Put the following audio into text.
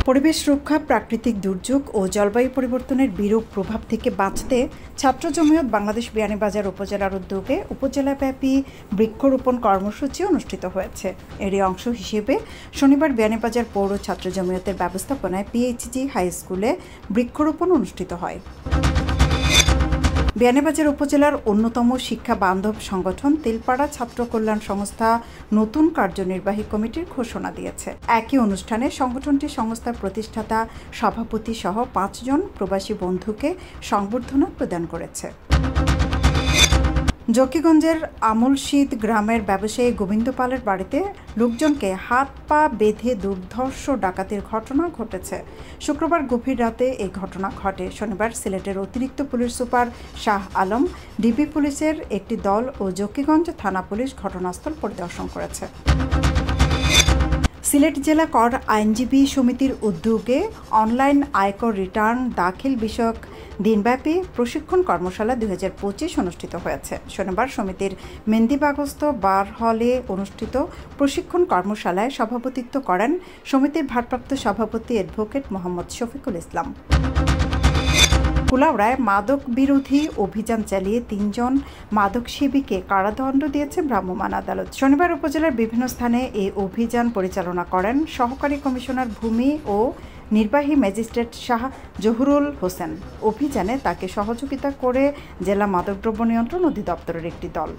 পরিবেশ রক্ষা, প্রাকৃতিক দুর্যোগ ও জলবায়ু পরিবর্তনের বিরূপ প্রভাব থেকে বাঁচতে ছাত্র জমিয়ত বাংলাদেশ বিয়ানীবাজার উপজেলার উদ্যোগে উপজেলাব্যাপী বৃক্ষরোপণ কর্মসূচি অনুষ্ঠিত হয়েছে। এরই অংশ হিসেবে শনিবার বিয়ানীবাজার পৌর ছাত্র জমিয়তের ব্যবস্থাপনায় পিএইচজি হাই স্কুলে বৃক্ষরোপণ অনুষ্ঠিত হয়। বিয়ানীবাজার উপজেলার অন্যতম শিক্ষা বান্ধব সংগঠন তেলপাড়া ছাত্র কল্যাণ সংস্থা নতুন কার্যনির্বাহী কমিটির ঘোষণা দিয়েছে। একই অনুষ্ঠানে সংগঠনটি সংস্থার প্রতিষ্ঠাতা সভাপতি সহ ৫ জন প্রবাসী বন্ধুকে সংবর্ধনা প্রদান করেছে। জকিগঞ্জের আমলশীদ গ্রামের ব্যবসায়ী গোবিন্দ পালের বাড়িতে লোকজনকে হাত পা বেঁধে দুর্ধর্ষ ডাকাতির ঘটনা ঘটেছে। শুক্রবার গভীর রাতে এই ঘটনা ঘটে। শনিবার সিলেটের অতিরিক্ত police super Shah Alam, DB পুলিশের একটি দল ও জকিগঞ্জ থানা পুলিশ ঘটনাস্থল পরিদর্শন করেছে। সিলেট জেলা কর আইনজীবী সমিতির উদ্যোগে অনলাইন আয়কর রিটার্ন দাখিল বিষয়ক দিনব্যাপী প্রশিক্ষণ কর্মশালা ২০২৫ অনুষ্ঠিত হয়েছে। শনিবার সমিতির মেন্দিবাগস্থ বার হলে অনুষ্ঠিত প্রশিক্ষণ কর্মশালায় সভাপতিত্ব করেন সমিতির ভারপ্রাপ্ত সভাপতি অ্যাডভোকেট মোহাম্মদ শফিকুল ইসলাম। কুলাউড়ায় মাদক বিরোধী অভিযান চালিয়ে ৩ জন মাদক সেবীকে কারাদণ্ড দিয়েছে ভ্রাম্যমাণ আদালত। শনিবার উপজেলার বিভিন্ন স্থানে এই অভিযান পরিচালনা করেন সহকারী কমিশনার ভূমি ও নির্বাহী ম্যাজিস্ট্রেট শাহ জহুরুল হোসেন। অভিযানে তাকে সহযোগিতা করে জেলা মাদকদ্রব্য নিয়ন্ত্রণ অধিদপ্তরের একটি দল।